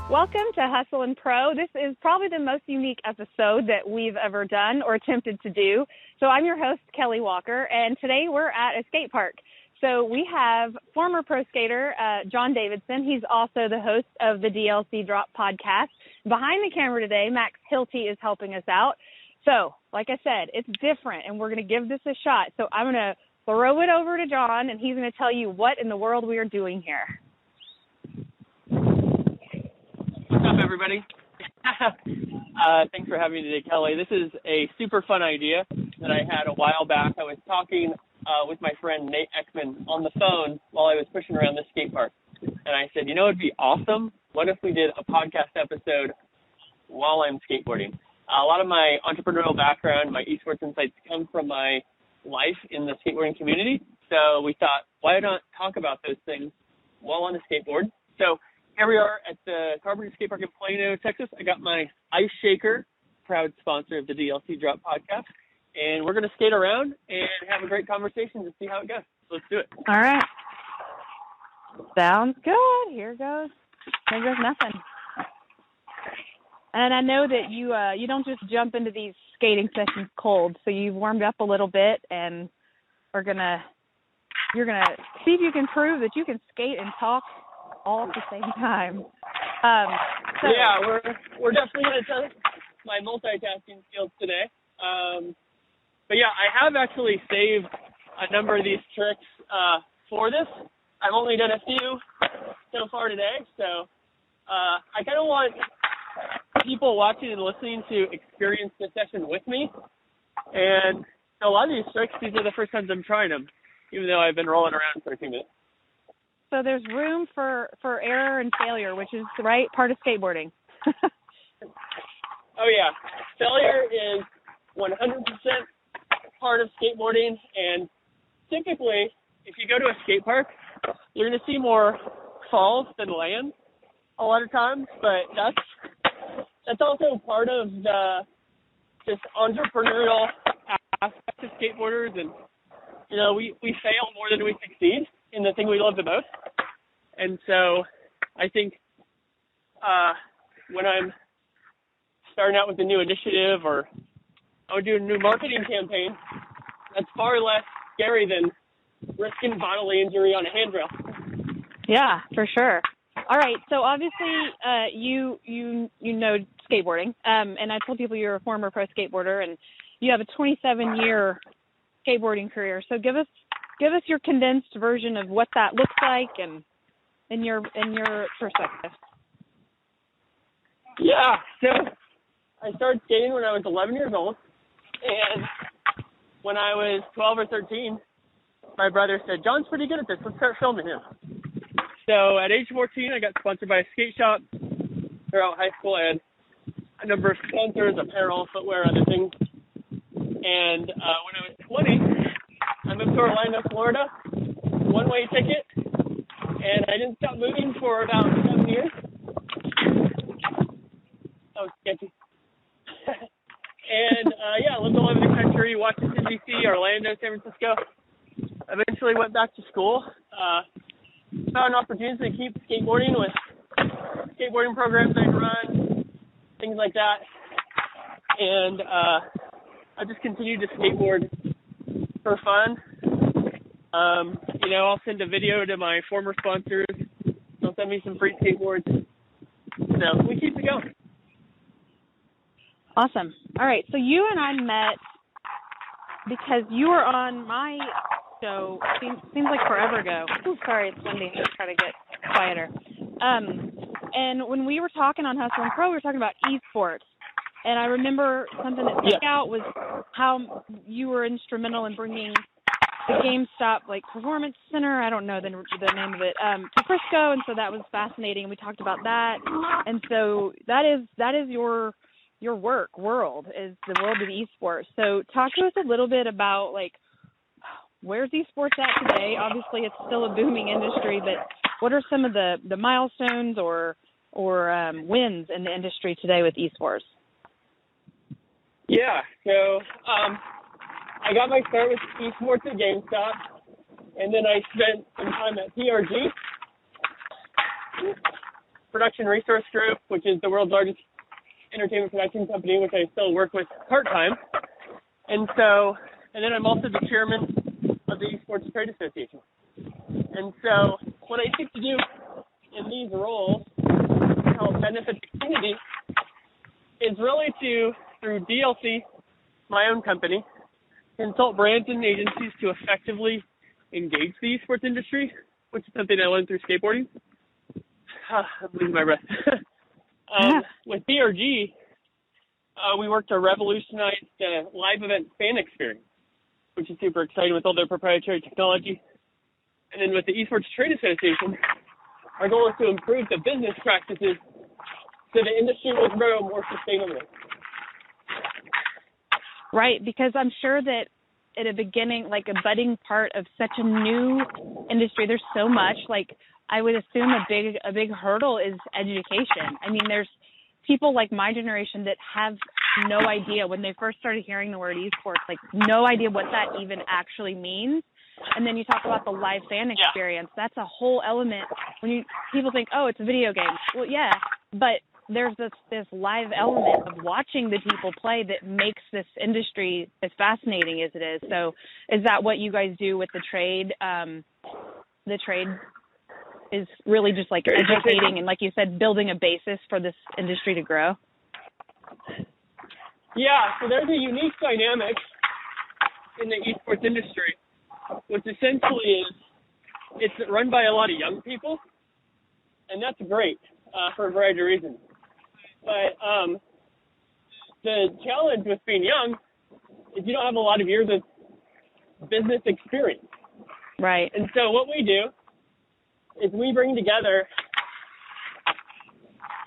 Welcome to Hustle and Pro. This is probably the most unique episode that we've ever done or attempted to do. So I'm your host, Kelly Walker, and today we're at a skate park. So we have former pro skater John Davidson. He's also the host of the DLC Drop podcast. Behind the camera today, Max Hilty is helping us out. So, like I said, it's different, and we're going to give this a shot. So I'm going to throw it over to John, and he's going to tell you what in the world we are doing here. What's up, everybody? Thanks for having me today, Kelly. This is a super fun idea that I had a while back. I was talking with my friend Nate Ekman on the phone while I was pushing around the skate park. And I said, it'd be awesome. What if we did a podcast episode while I'm skateboarding? A lot of my entrepreneurial background, my eSports insights come from my life in the skateboarding community. So we thought, why not talk about those things while on a skateboard? So here we are at the Collaborators Skatepark in Plano, Texas. I got my ice shaker, proud sponsor of the DLC Drop podcast. And we're going to skate around and have a great conversation to see how it goes. Let's do it. All right. Sounds good. Here goes. Here goes nothing. And I know that you don't just jump into these skating sessions cold, so you've warmed up a little bit and you're gonna see if you can prove that you can skate and talk all at the same time. Yeah, we're definitely gonna test my multitasking skills today. But yeah, I have actually saved a number of these tricks for this. I've only done a few so far today, so I kind of want people watching and listening to experience the session with me. And a lot of these tricks, these are the first times I'm trying them, even though I've been rolling around for a few minutes. So there's room for error and failure, which is the right part of skateboarding. Oh, yeah. Failure is 100% part of skateboarding. And typically, if you go to a skate park, you're going to see more falls than land a lot of times. But that's also part of the just entrepreneurial aspect of skateboarders. And, we fail more than we succeed in the thing we love the most. And so I think when I'm starting out with a new initiative or I would do a new marketing campaign, that's far less scary than risking bodily injury on a handrail. Yeah, for sure. All right, so obviously you know skateboarding, and I told people you're a former pro skateboarder, and you have a 27-year skateboarding career. So give us your condensed version of what that looks like and in your perspective. Yeah, so I started skating when I was 11 years old, and when I was 12 or 13, my brother said, "John's pretty good at this. Let's start filming him." So at age 14, I got sponsored by a skate shop throughout high school. I had a number of sponsors, apparel, footwear, other things. And when I was 20, I moved to Orlando, Florida, one-way ticket, and I didn't stop moving for about 7 years. That was sketchy. And, I lived all over the country, Washington, D.C., Orlando, San Francisco. Eventually went back to school. Found an opportunity to keep skateboarding with skateboarding programs I run, things like that. And I just continued to skateboard for fun. I'll send a video to my former sponsors. They'll send me some free skateboards. So we keep it going. Awesome. All right, so you and I met because you were on my show, seems like forever ago. Ooh, sorry, it's windy. Let's try to get quieter. And when we were talking on Hustle and Pro, we were talking about eSports. And I remember something that stuck out was how you were instrumental in bringing the GameStop Performance Center, I don't know the name of it, to Frisco, and so that was fascinating. We talked about that, and so that is your world, is the world of esports. So talk to us a little bit about where's esports at today? Obviously, it's still a booming industry, but what are some of the milestones or wins in the industry today with esports? Yeah, so I got my start with eSports at GameStop, and then I spent some time at PRG. Production Resource Group, which is the world's largest entertainment production company, which I still work with part-time. And then I'm also the chairman of the eSports Trade Association. And so what I seek to do in these roles to help benefit the community is really to, through DLC, my own company, consult brands and agencies to effectively engage the esports industry, which is something I learned through skateboarding. I'm losing my breath. With BRG, we work to revolutionize the live event fan experience, which is super exciting with all their proprietary technology. And then with the eSports Trade Association, our goal is to improve the business practices so the industry will grow more sustainably. Right, because I'm sure that at a beginning, like a budding part of such a new industry, there's so much. Like, I would assume a big hurdle is education. I mean, there's people like my generation that have no idea when they first started hearing the word esports, like no idea what that even actually means. And then you talk about the live fan experience. Yeah. That's a whole element. When people think, oh, it's a video game. Well, yeah, but there's this live element of watching the people play that makes this industry as fascinating as it is. So is that what you guys do with the trade? The trade is really just like educating and, like you said, building a basis for this industry to grow? Yeah, so there's a unique dynamic in the esports industry, which essentially is it's run by a lot of young people, and that's great for a variety of reasons. But the challenge with being young is you don't have a lot of years of business experience. Right. And so what we do is we bring together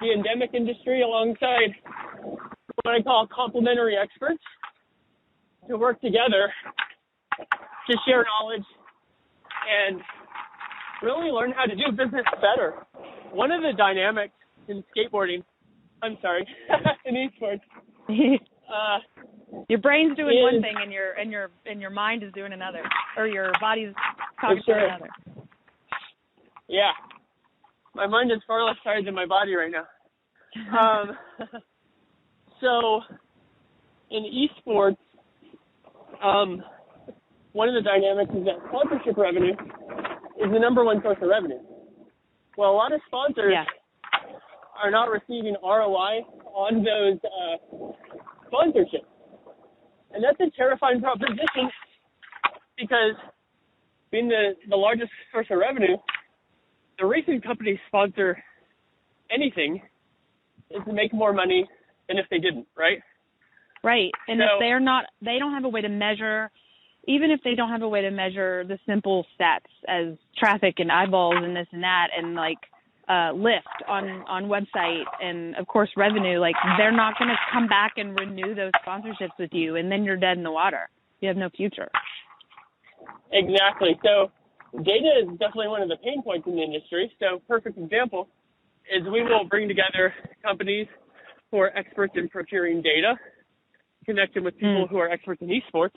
the endemic industry alongside what I call complementary experts to work together to share knowledge and really learn how to do business better. One of the dynamics in skateboarding, in esports, your brain's doing one thing and your mind is doing another, or your body's talking to another. Yeah, my mind is far less tired than my body right now. So in esports, one of the dynamics is that sponsorship revenue is the number one source of revenue. Well, a lot of sponsors are not receiving ROI on those sponsorships. And that's a terrifying proposition because being the largest source of revenue, the reason companies sponsor anything is to make more money than if they didn't, right? Right. And if they don't have a way to measure, even if they don't have a way to measure the simple stats as traffic and eyeballs and this and that and like lift on website and of course revenue, like they're not going to come back and renew those sponsorships with you, and then you're dead in the water. You have no future. Exactly. So data is definitely one of the pain points in the industry. So perfect example is we will bring together companies who are experts in procuring data, connect them with people who are experts in esports,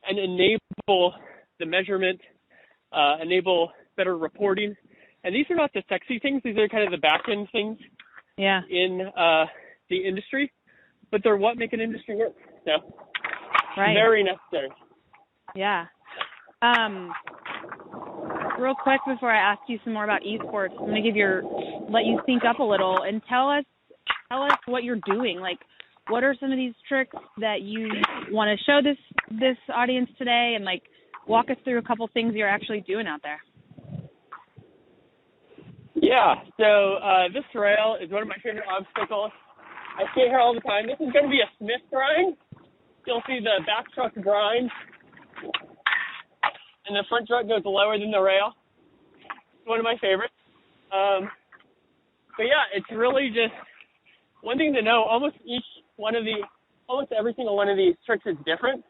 and enable the measurement, enable better reporting. And these are not the sexy things. These are kind of the back-end things in the industry, but they're what make an industry work. So very necessary. Yeah. Real quick before I ask you some more about esports, I'm going to let you think up a little and tell us what you're doing. Like, what are some of these tricks that you want to show this audience today, and like walk us through a couple things you're actually doing out there. Yeah, so this rail is one of my favorite obstacles. I skate here all the time. This is going to be a Smith grind. You'll see the back truck grind, and the front truck goes lower than the rail. It's one of my favorites. But yeah, it's really just one thing to know. Almost every single one of these tricks is different.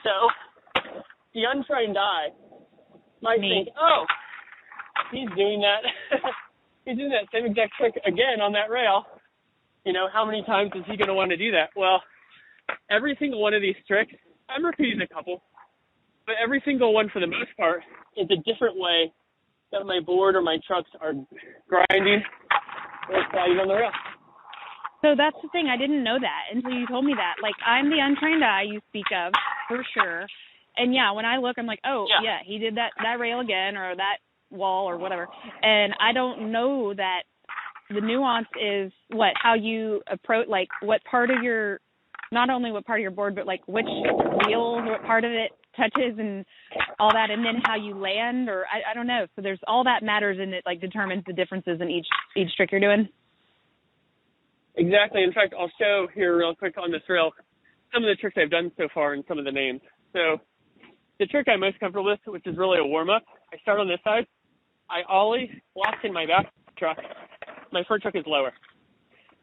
So the untrained eye might think, oh, he's doing that. He's doing that same exact trick again on that rail. You know, how many times is he going to want to do that? Well, every single one of these tricks, I'm repeating a couple, but every single one for the most part is a different way that my board or my trucks are grinding sliding on the rail. So that's the thing. I didn't know that until you told me that. Like, I'm the untrained eye you speak of, for sure. And, yeah, when I look, I'm like, oh, yeah he did that rail again or that wall or whatever. And I don't know that the nuance is how you approach, like, what part of your, not only what part of your board, but, like, which wheel, what part of it touches and all that, and then how you land, or I don't know. So there's all that matters, and it, like, determines the differences in each trick you're doing. Exactly. In fact, I'll show here real quick on this rail some of the tricks I've done so far and some of the names. So the trick I'm most comfortable with, which is really a warm-up, I start on this side. I ollie, lock in my back truck. My front truck is lower.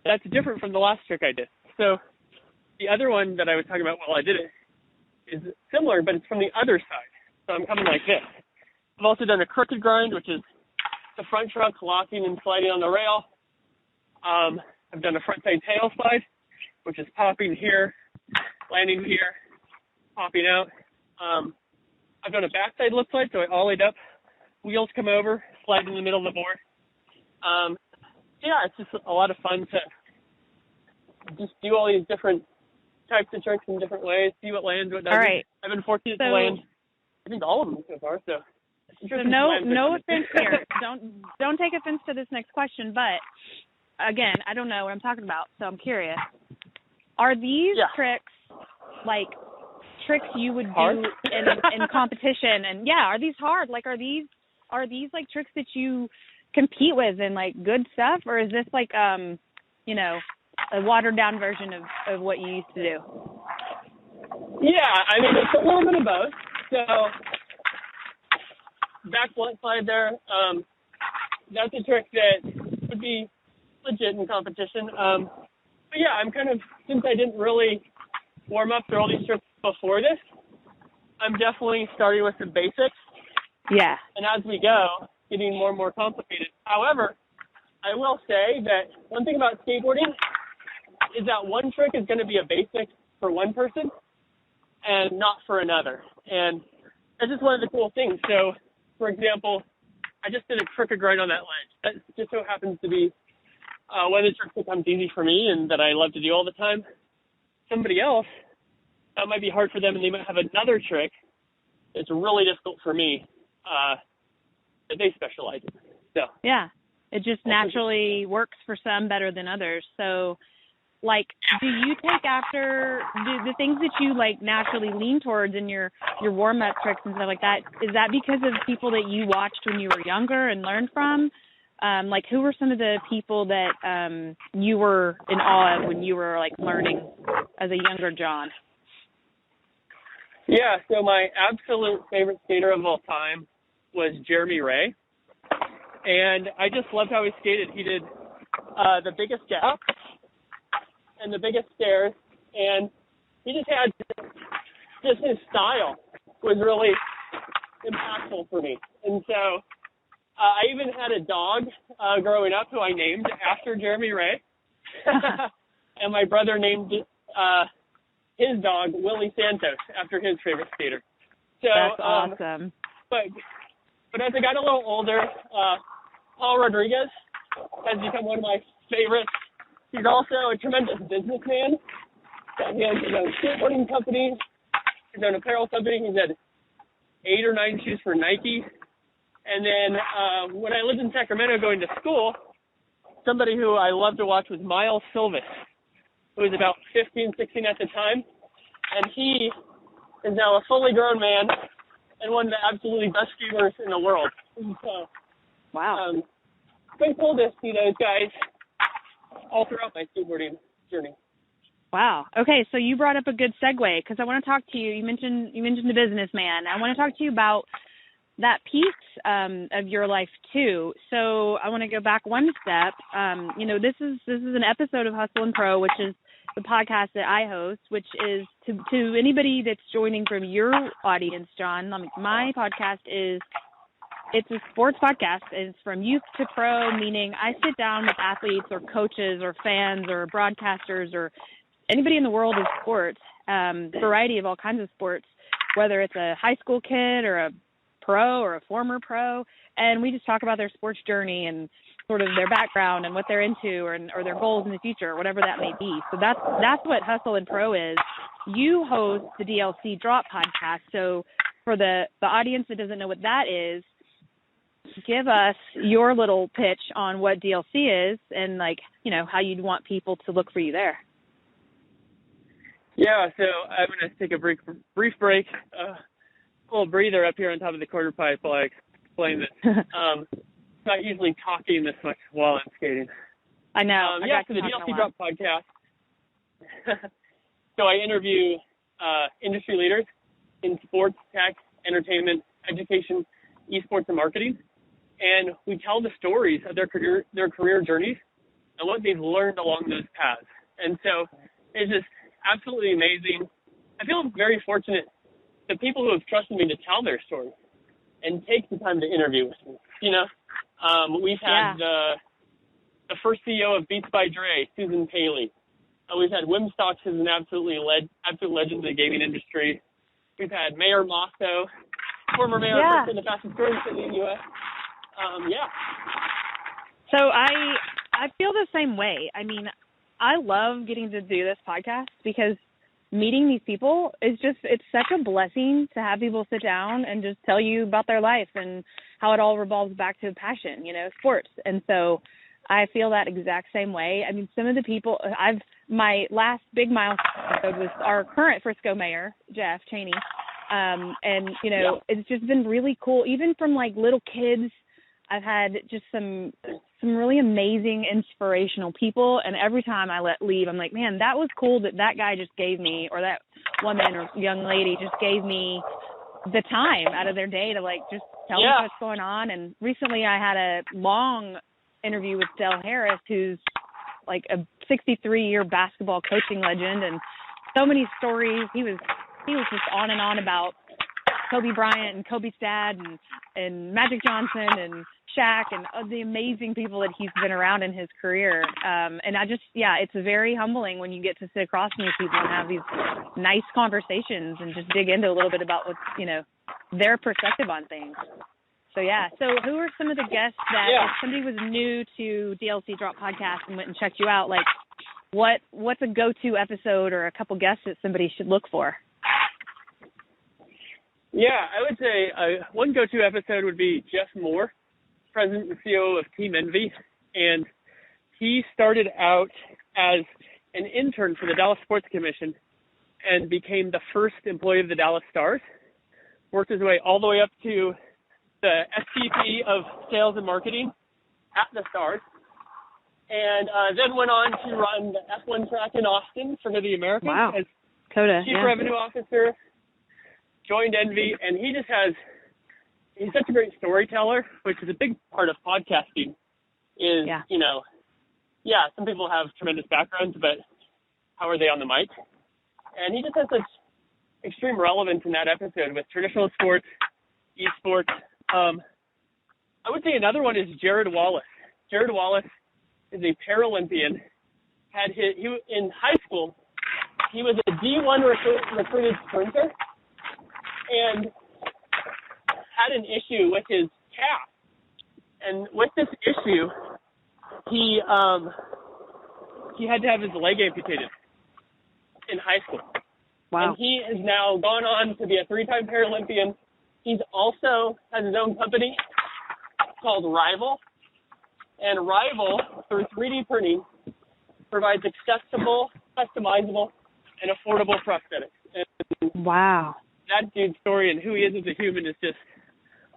That's different from the last trick I did. So the other one that I was talking about while I did it is similar, but it's from the other side. So I'm coming like this. I've also done a crooked grind, which is the front truck locking and sliding on the rail. I've done a frontside tail slide, which is popping here, landing here, popping out. I've done a backside lip slide, so I ollied up, wheels come over, slide in the middle of the board. It's just a lot of fun to just do all these different types of tricks in different ways, see what lands, what doesn't. All right. I've been fortunate to land, I think, all of them so far. So no offense here. Don't take offense to this next question, but again, I don't know what I'm talking about, so I'm curious. Are these tricks like tricks you would do in competition? And are these hard? Like, are these like tricks that you compete with and like good stuff, or is this like a watered down version of what you used to do? Yeah, I mean, it's a little bit of both. So back blunt slide there, that's a trick that would be legit in competition. But yeah, I'm kind of, since I didn't really warm up through all these tricks before this, I'm definitely starting with the basics. Yeah. And as we go, getting more and more complicated. However, I will say that one thing about skateboarding is that one trick is going to be a basic for one person and not for another. And that's just one of the cool things. So, for example, I just did a crooked grind on that ledge. That just so happens to be one of the tricks that comes easy for me and that I love to do all the time. Somebody else, that might be hard for them, and they might have another trick that's really difficult for me that they specialize in. So yeah, it just naturally works for some better than others. So, like, do you take after the things that you like naturally lean towards in your warm up tricks and stuff like that? Is that because of people that you watched when you were younger and learned from? Like, who were some of the people that you were in awe of when you were like learning as a younger John? Yeah, so my absolute favorite skater of all time was Jeremy Ray. And I just loved how he skated. He did the biggest gap and the biggest stairs. And he just had just his style was really impactful for me. And so I even had a dog growing up who I named after Jeremy Ray. And my brother named his dog Willie Santos after his favorite skater. So that's awesome. But as I got a little older, Paul Rodriguez has become one of my favorites. He's also a tremendous businessman. He has his own skateboarding company, his own apparel company. He's had 8 or 9 shoes for Nike. And then when I lived in Sacramento going to school, somebody who I loved to watch was Miles Silvis, who was about 15, 16 at the time. And he is now a fully grown man and one of the absolutely best skiers in the world. So, wow. It's been cool to see those guys all throughout my skateboarding journey. Wow. Okay, so you brought up a good segue because I want to talk to you. You mentioned the businessman. I want to talk to you about that piece of your life too. So I want to go back one step. This is an episode of Hustle and Pro, which is the podcast that I host, which is to anybody that's joining from your audience, John. My podcast it's a sports podcast. It's from youth to pro, meaning I sit down with athletes or coaches or fans or broadcasters or anybody in the world of sports, variety of all kinds of sports, whether it's a high school kid or a pro or a former pro, and we just talk about their sports journey and sort of their background and what they're into or their goals in the future, or whatever that may be. So that's what Hustle and Pro is. You host the DLC Drop podcast. So for the audience that doesn't know what that is, give us your little pitch on what DLC is and, like, you know, how you'd want people to look for you there. Yeah, so I'm going to take a brief break, a little breather up here on top of the quarter pipe while I explain this. Not usually talking this much while I'm skating. I know. So the DLC Drop podcast. So I interview industry leaders in sports, tech, entertainment, education, eSports, and marketing. And we tell the stories of their career journeys and what they've learned along those paths. And so it's just absolutely amazing. I feel very fortunate the people who have trusted me to tell their story and take the time to interview with me. You know, we've had the first CEO of Beats by Dre, Susan Paley. We've had Wim Stocks, who's an absolute legend in the gaming industry. We've had Mayor Mosso, former mayor of the fastest growing city in the U.S. So I feel the same way. I mean, I love getting to do this podcast because meeting these people is it's such a blessing to have people sit down and just tell you about their life and how it all revolves back to passion, you know, sports. And so I feel that exact same way. I mean, some of the people my last big milestone episode was our current Frisco mayor, Jeff Cheney. And, you know, it's just been really cool, even from like little kids. I've had just some really amazing, inspirational people, and every time I leave, I'm like, man, that was cool that guy just gave me, or that woman or young lady just gave me the time out of their day to, like, just tell me what's going on. And recently I had a long interview with Del Harris, who's like a 63-year basketball coaching legend, and so many stories. He was just on and on about Kobe Bryant and Kobe's dad and Magic Johnson and Shaq and the amazing people that he's been around in his career. And it's very humbling when you get to sit across from these people and have these nice conversations and just dig into a little bit about what's, you know, their perspective on things. So who are some of the guests that if somebody was new to DLC Drop podcast and went and checked you out, like what's a go-to episode or a couple guests that somebody should look for? Yeah, I would say one go-to episode would be Jeff Moore, president and CEO of Team Envy. And he started out as an intern for the Dallas Sports Commission and became the first employee of the Dallas Stars, worked his way all the way up to the SVP of Sales and Marketing at the Stars, and then went on to run the F1 track in Austin for the Americans as Chief Revenue Officer, joined Envy, and he's such a great storyteller, which is a big part of podcasting is, you know, some people have tremendous backgrounds, but how are they on the mic? And he just has such extreme relevance in that episode with traditional sports, eSports. I would say another one is Jared Wallace. Jared Wallace is a Paralympian. In high school, he was a D1 recruited sprinter and had an issue with his calf. And with this issue, he had to have his leg amputated in high school. Wow. And he has now gone on to be a 3-time Paralympian. He's also has his own company called Rival. And Rival, through 3D printing, provides accessible, customizable, and affordable prosthetics. And that dude's story and who he is as a human is just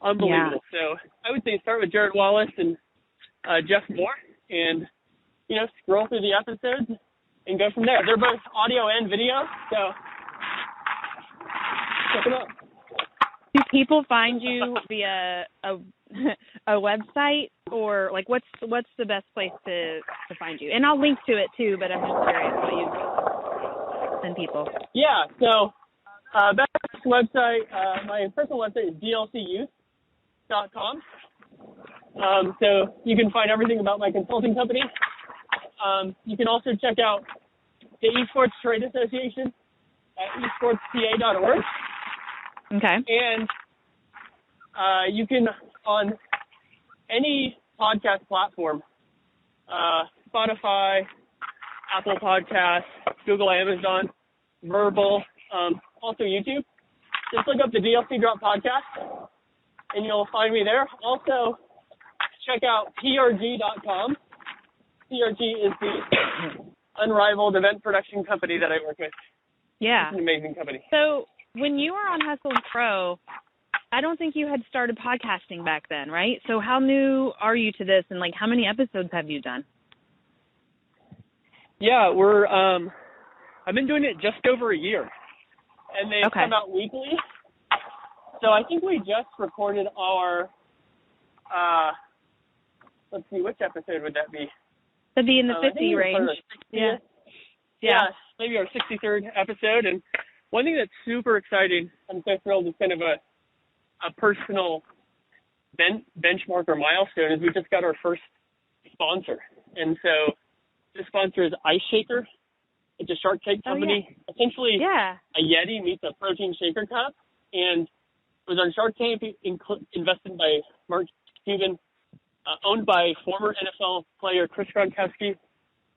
unbelievable. So I would say start with Jared Wallace and Jeff Moore and, you know, scroll through the episodes and go from there. They're both audio and video, so check them out. Do people find you via a website, or like what's the best place to find you? And I'll link to it too, but I'm just curious how you send people. Yeah, so best website, my personal website is dlcyouth.com. So you can find everything about my consulting company. You can also check out the eSports Trade Association at esportspa.org. Okay. And you can, on any podcast platform. Spotify, Apple Podcasts, Google, Amazon, Verbal, also YouTube. Just look up the DLC Drop Podcast, and you'll find me there. Also, check out prg.com. PRG is the unrivaled event production company that I work with. Yeah. It's an amazing company. So when you were on Hustle and Pro, I don't think you had started podcasting back then, right? So how new are you to this, and like how many episodes have you done? Yeah, I've been doing it just over a year, and they come out weekly. So I think we just recorded our, let's see, which episode would that be? That'd be in the 50 range. Yeah, maybe our 63rd episode. And one thing that's super exciting, I'm so thrilled, is kind of a personal benchmark or milestone, is we just got our first sponsor. And so this sponsor is Ice Shaker. It's a Shark Tank company. Essentially, a Yeti meets a protein shaker cup. And it was on Shark Tank, invested by Mark Cuban, owned by former NFL player Chris Gronkowski,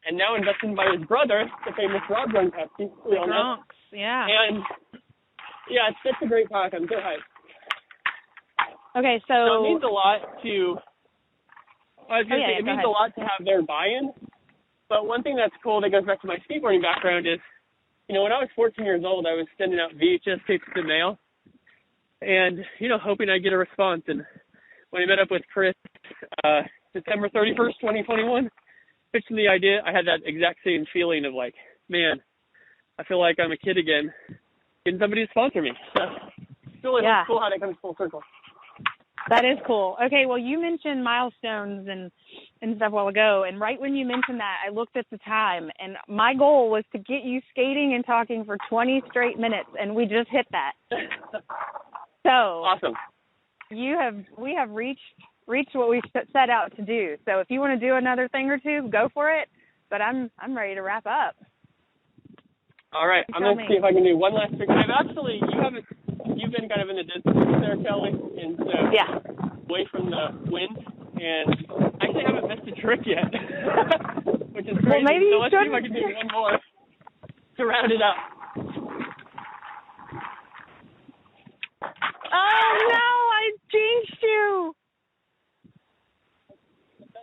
and now invested by his brother, the famous Rob Gronkowski. We all know. And, yeah, it's such a great talk. I'm so hyped. Okay, so it means a lot to, it means a lot to have their buy-in. But one thing that's cool that goes back to my skateboarding background is, you know, when I was 14 years old, I was sending out VHS tapes to the mail and, you know, hoping I'd get a response. And when I met up with Chris, December 31st, 2021, pitched him the idea, I had that exact same feeling of like, man, I feel like I'm a kid again, getting somebody to sponsor me. So it's really cool how that comes full circle. That is cool. Okay, well, you mentioned milestones and stuff a while ago, and right when you mentioned that, I looked at the time, and my goal was to get you skating and talking for 20 straight minutes, and we just hit that. So awesome. We have reached what we set out to do. So if you want to do another thing or two, go for it. But I'm ready to wrap up. All right, I'm going to see if I can do one last trick. You've been kind of in the distance there, Kelly, and so away from the wind, and I actually haven't missed a trick yet, which is crazy. Well, maybe so let's see if I can do one more to round it up. Oh no, I jinxed you.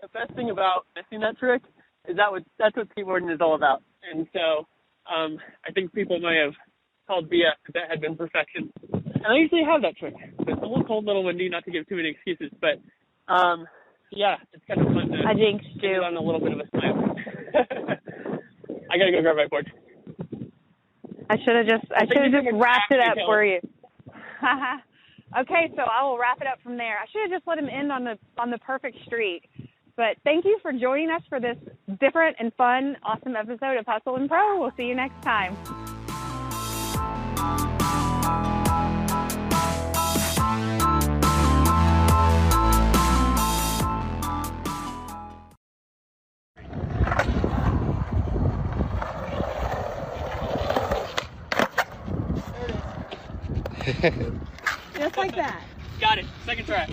The best thing about missing that trick is that's what skateboarding is all about. And so I think people might have called BS if that had been perfection. And I usually have that trick. It's a little cold, little windy, not to give too many excuses. But, it's kind of fun to get it on a little bit of a smile. I got to go grab my board. I should have just wrapped it up for you. Okay, so I will wrap it up from there. I should have just let him end on the perfect streak. But thank you for joining us for this different and fun, awesome episode of Hustle and Pro. We'll see you next time. Just like that. Got it. Second try.